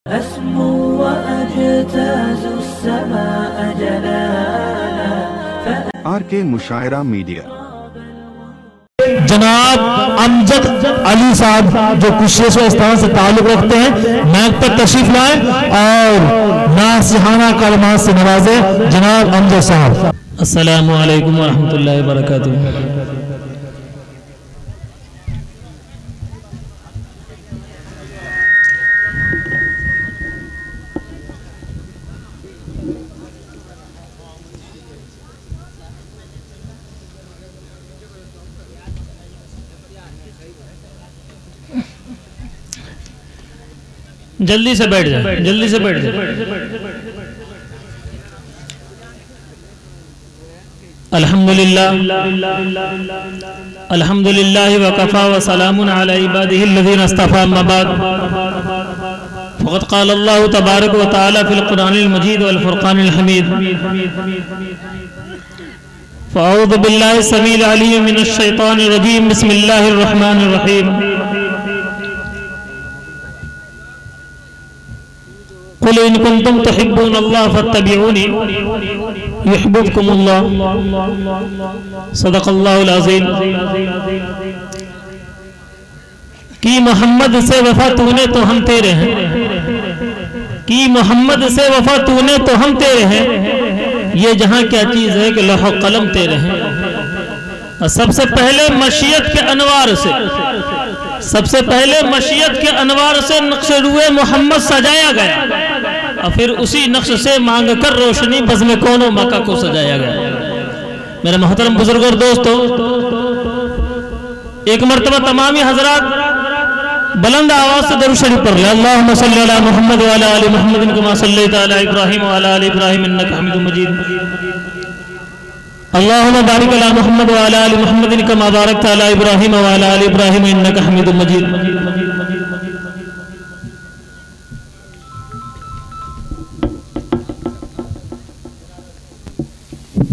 أسمو وأجتاز السماء جلالا RK مشاعرہ media جناب امجد علی صاحب جو کشیش و استان سے تعلق رکھتے ہیں میک پر تشریف لائیں اور ناصحانہ کلمات سے نوازیں جناب امجد صاحب۔ السلام علیکم ورحمۃ اللہ وبرکاتہ۔ جلدی سے بیٹھ جائیں، جلدی سے بیٹھ جائیں۔ الحمدللہ الحمدللہ وکفا وسلام علی عبادہ الذین اصطفی، اما بعد فقد قال اللہ تبارک و تعالی فی القرآن المجید والفرقان الحمید، فاعوذ باللہ السمیع العلیم من الشیطان الرجیم، بسم اللہ الرحمن الرحیم۔ قل ان کنتم تحبون اللہ فاتبعونی یحببکم اللہ، صدق اللہ العظیم۔ کی محمد سے وفا تو نے تو ہم تیرے ہیں، کی محمد سے وفا تو نے تو ہم تیرے ہیں، یہ جہاں کیا چیز ہے کہ لوح و قلم تیرے ہیں۔ سب سے پہلے مشیت کے انوار سے، سب سے پہلے مشیت کے انوار سے نقش روئے محمد سجایا گیا، اور پھر اسی نقش سے مانگ کر روشنی بزم کون و مکہ کو سجایا گیا۔ میرے محترم بزرگ اور دوستو، ایک مرتبہ تمامی حضرات بلند آواز سے درود شریف پڑھ لیں۔ اللہم صلی علی محمد وعلی آل محمد کما صلیت علی ابراہیم وعلی آل ابراہیم انکا حمید مجید، اللہم بارک علی محمد وعلی آل محمد کما بارکت علی ابراہیم وعلی آل ابراہیم انکا حمید مجید۔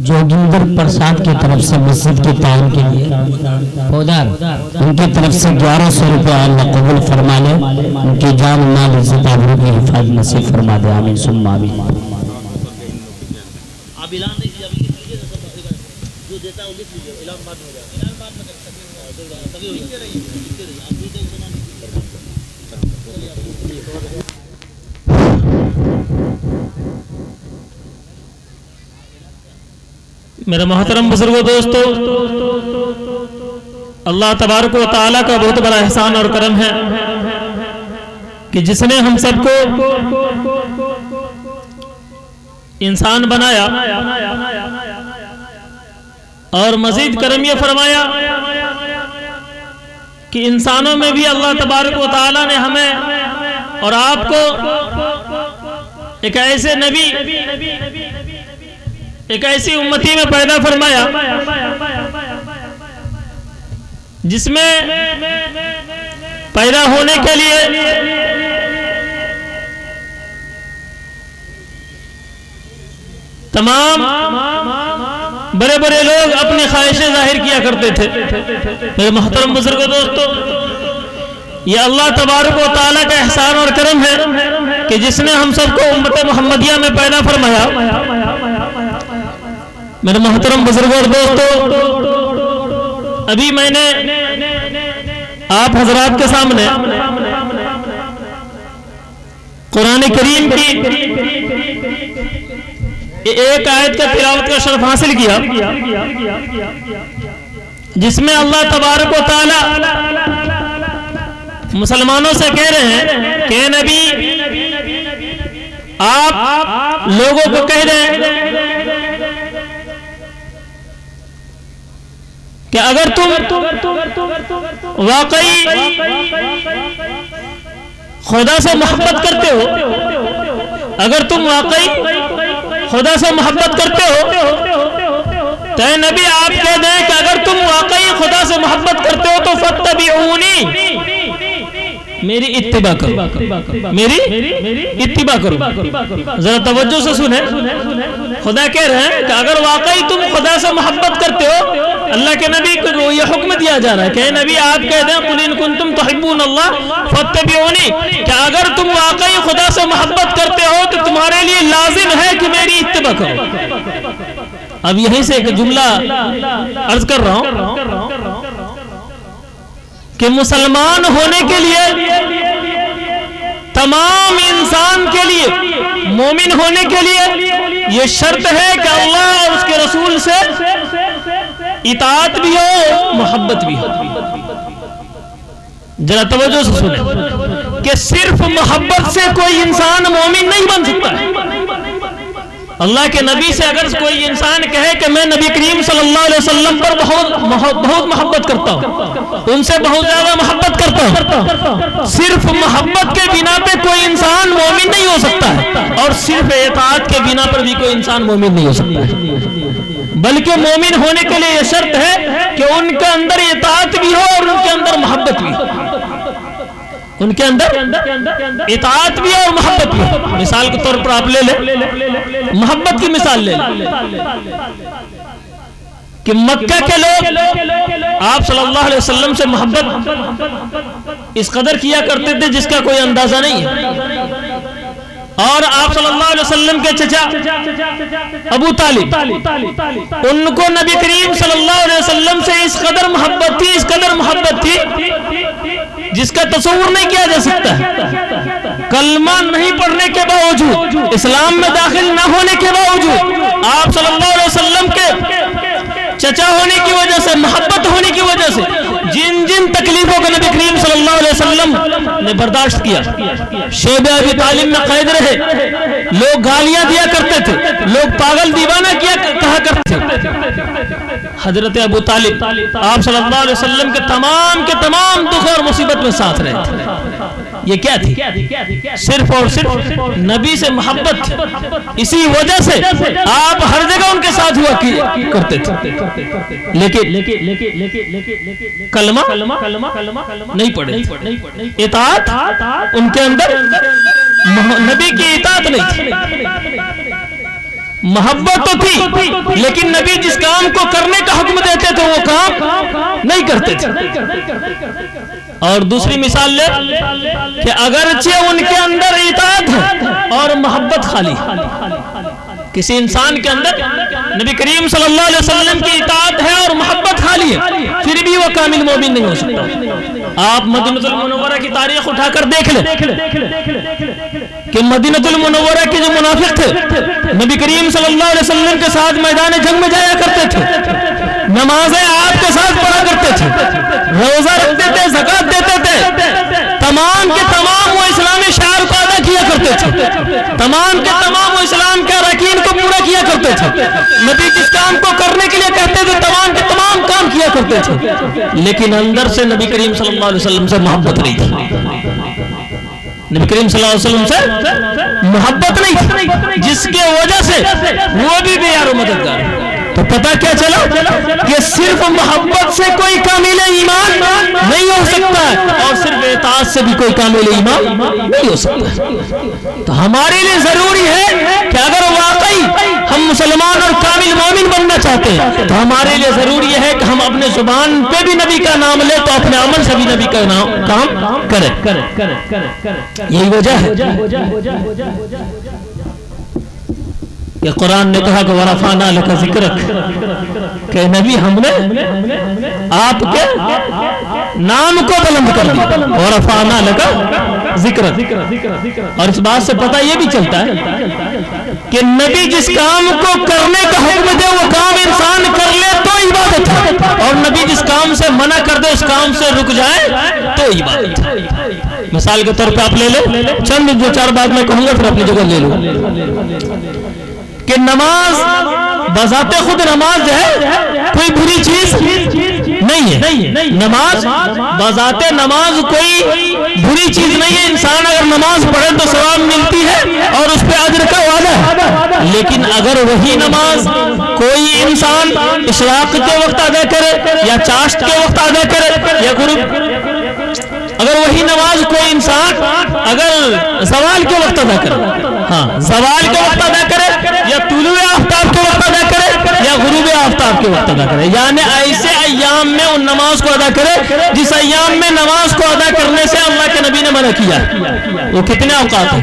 جوگندر پرساد کی طرف سے مسجد کے تعین کے لیے پودار ان کی طرف سے 1100 روپے اللہ قبول فرما لے، ان کی جان مال عزت آبرو کی حفاظت نصیب فرما دے، آمین ثم آمین۔ میرے محترم بزرگوں دوستو، اللہ تبارک و تعالیٰ کا بہت بڑا احسان اور کرم ہے کہ جس نے ہم سب کو انسان بنایا اور مزید کرم یہ فرمایا کہ انسانوں میں بھی اللہ تبارک و تعالیٰ نے ہمیں اور آپ کو ایک ایسے نبی، ایک ایسی امتی میں پیدا فرمایا جس میں پیدا ہونے کے لیے تمام بڑے بڑے لوگ اپنی خواہشیں ظاہر کیا کرتے تھے۔ میرے محترم بزرگوں دوستو، یہ اللہ تبارک و تعالیٰ کا احسان اور کرم ہے کہ جس نے ہم سب کو امت محمدیہ میں پیدا فرمایا۔ میرے محترم بزرگوں اور دوستو، ابھی میں نے آپ حضرات کے سامنے قرآن کریم کی ایک آیت کا تلاوت کا شرف حاصل کیا جس میں اللہ تبارک و تعالی مسلمانوں سے کہہ رہے ہیں کہ نبی آپ لوگوں کو کہہ دیں کہ اگر تم واقعی خدا سے محبت کرتے ہو، اگر تم واقعی خدا سے محبت کرتے ہو تو اے نبی آپ کہہ دیں کہ اگر تم واقعی خدا سے محبت کرتے ہو تو فاتبعونی، میری اتباع کرو، میری اتباع کرو۔ ذرا توجہ سے سنیں، خدا کہہ رہے ہیں کہ اگر واقعی تم خدا سے محبت کرتے ہو، اللہ کے نبی کو یہ حکم دیا جا رہا ہے کہ نبی آپ کہہ دیں قل ان کنتم تحبون اللہ فاتبعونی، کہ اگر تم واقعی خدا سے توبہ کرو۔ اب یہیں سے ایک جملہ عرض کر رہا ہوں کہ مسلمان ہونے کے لیے، تمام انسان کے لیے، مومن ہونے کے لیے یہ شرط ہے کہ اللہ اور اس کے رسول سے اطاعت بھی ہو، محبت بھی ہو۔ ذرا توجہ سے سنیں کہ صرف محبت سے کوئی انسان مومن نہیں بن سکتا۔ اللہ کے نبی سے اگر کوئی انسان کہے کہ میں نبی کریم صلی اللہ علیہ وسلم پر بہت محبت کرتا ہوں، ان سے بہت زیادہ محبت کرتا ہوں، صرف محبت کے بنا پہ کوئی انسان مومن نہیں ہو سکتا ہے، اور صرف اطاعت کے بنا پر بھی کوئی انسان مومن نہیں ہو سکتا ہے، بلکہ مومن ہونے کے لیے یہ شرط ہے کہ ان کے اندر اطاعت بھی ہو اور ان کے اندر محبت بھی ہو، ان کے اندر اطاعت بھی اور محبت بھی۔ مثال کے طور پر آپ لے لیں، محبت کی مثال لے لیں کہ مکہ کے لوگ آپ صلی اللہ علیہ وسلم سے محبت اس قدر کیا کرتے تھے جس کا کوئی اندازہ نہیں ہے، اور آپ صلی اللہ علیہ وسلم کے چچا ابو طالب، ان کو نبی کریم صلی اللہ علیہ وسلم سے اس قدر محبت تھی، اس قدر محبت تھی جس کا تصور نہیں کیا جا سکتا ہے۔ کلمہ نہیں پڑھنے کے باوجود، اسلام میں داخل نہ ہونے کے باوجود، آپ صلی اللہ علیہ وسلم کے چچا ہونے کی وجہ سے، محبت ہونے کی وجہ سے جن جن تکلیفوں کو نبی کریم صلی اللہ علیہ وسلم نے برداشت کیا، شیب ابی طالب میں قید رہے، لوگ گالیاں دیا کرتے تھے، لوگ پاگل دیوانہ کہا کرتے تھے، حضرت ابو طالب آپ صلی اللہ علیہ وسلم کے تمام دکھ اور مصیبت میں ساتھ رہے تھے۔ یہ کیا تھی؟ صرف اور صرف نبی سے محبت، اسی وجہ سے آپ ہر جگہ ان کے ساتھ ہوا کرتے تھے، لیکن کلمہ نہیں پڑھے، اطاعت ان کے اندر، نبی کی اطاعت نہیں تھی۔ محبت تو تھی لیکن نبی جس کام کو کرنے کا حکم دیتے تھے وہ کام نہیں کرتے تھے۔ اور دوسری مثال لے کہ اگرچہ ان کے اندر اطاعت ہے اور محبت خالی، کسی انسان کے اندر نبی کریم صلی اللہ علیہ وسلم کی اطاعت ہے اور محبت خالی ہے، پھر بھی وہ کامل مومن نہیں ہو سکتا۔ آپ مدینہ المنورہ کی تاریخ اٹھا کر دیکھ لیں کہ مدینہ المنورہ کے جو منافق تھے نبی کریم صلی اللہ علیہ وسلم کے ساتھ میدان جنگ میں جایا کرتے تھے، نمازیں آپ کے ساتھ پڑھا کرتے تھے، روزہ رکھتے تھے، زکوٰۃ دیتے تھے، تمام کے تمام وہ اسلامی شعائر کو ادا کیا کرتے تھے، تمام کے تمام وہ اسلام کے اراکین کو پورا کیا کرتے تھے، نبی جس کام کو کرنے کے لیے کہتے تھے تمام کے تمام کام کیا کرتے تھے، لیکن اندر سے نبی کریم صلی اللہ علیہ وسلم سے محبت نہیں تھی، نبی کریم صلی اللہ علیہ وسلم سے محبت نہیں تھی، جس کے وجہ سے وہ بھی بے یار و مددگار۔ تو پتہ کیا چلا کہ صرف محبت سے کوئی کامل ایمان نہیں ہو سکتا ہے، اور صرف اطاعت سے بھی کوئی کامل ایمان نہیں ہو سکتا۔ تو ہمارے لیے ضروری ہے کہ اگر واقعی ہم مسلمان اور کامل مومن بننا چاہتے ہیں تو ہمارے لیے ضروری ہے کہ ہم اپنے زبان پہ بھی نبی کا نام لیں تو اپنے عمل سے بھی نبی کا کام کریں۔ یہی وجہ ہے کہ قرآن نے کہا کہ وَرَفَعْنَا لَكَ ذِكْرَكَ، کہ نبی ہم نے آپ کے نام کو بلند کر دیا، وَرَفَعْنَا لَكَ ذِكْرَكَ۔ اور اس بات سے پتہ یہ بھی چلتا ہے کہ نبی جس کام کو کرنے کا حکم دے وہ کام انسان کر لے تو عبادت ہے، اور نبی جس کام سے منع کر دے اس کام سے رک جائے تو عبادت ہے۔ مثال کے طور پہ آپ لے لیں، چند جو چار بات میں کہوں گا پھر اپنی جگہ لے لوں، کہ نماز بذات خود نماز جو ہے کوئی بری چیز نہیں ہے، نماز بذات نماز کوئی بری چیز نہیں ہے، انسان اگر نماز پڑھے تو ثواب ملتی ہے اور اس پہ اجر کا وعدہ ہے، لیکن اگر وہی نماز کوئی انسان اشراق کے وقت ادا کرے یا چاشت کے وقت ادا کرے یا غروب، اگر وہی نماز کوئی انسان اگر زوال کے وقت ادا کرے، ہاں زوال کے وقت ادا کرے یا طلوع آفتاب کے وقت ادا کرے یا غروب آفتاب کے وقت ادا کرے، یعنی ایسے ایام میں ان نماز کو ادا کرے جس ایام میں نماز کو ادا کرنے سے اللہ کے نبی نے منع کیا، وہ کتنے اوقات ہیں؟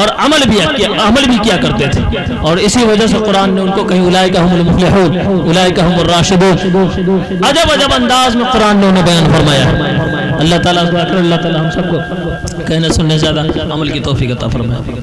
اور عمل بھی کیا کرتے تھے، اور اسی وجہ سے قرآن نے ان کو کہیں اولئک هم المفلحون، اولئک هم الراشدون، عجب انداز میں قرآن نے انہیں بیان فرمایا ہے۔ اللہ تعالیٰ ہم سب کو کہنے سننے زیادہ عمل کی توفیق عطا فرمائے۔